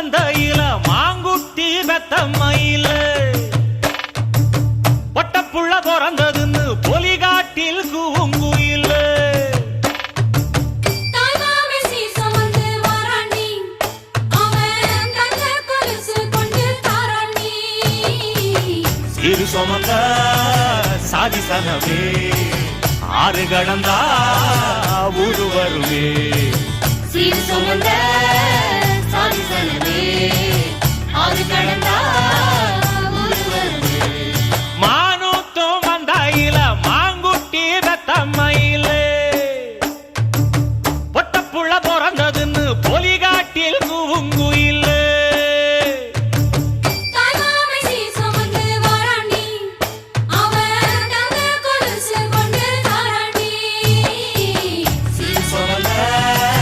மந்தையில மாங்குட்டி பெத்தம்மையில பொட்டப்புள்ள பிறந்ததுன்னு பொலிகாட்டில் கூங்குயில சிறு சுமந்த சாதிசனவே ஆறு கடந்தா ஊரு வருவே சீர் சுமந்த சாதிசனவே ஆறு கடந்தா ஊரு வருவே மானூத்தும் மந்தாயில மாங்குட்டி ரத்தம்மையில பொட்டப்புள்ள பிறந்ததுன்னு பொலிகா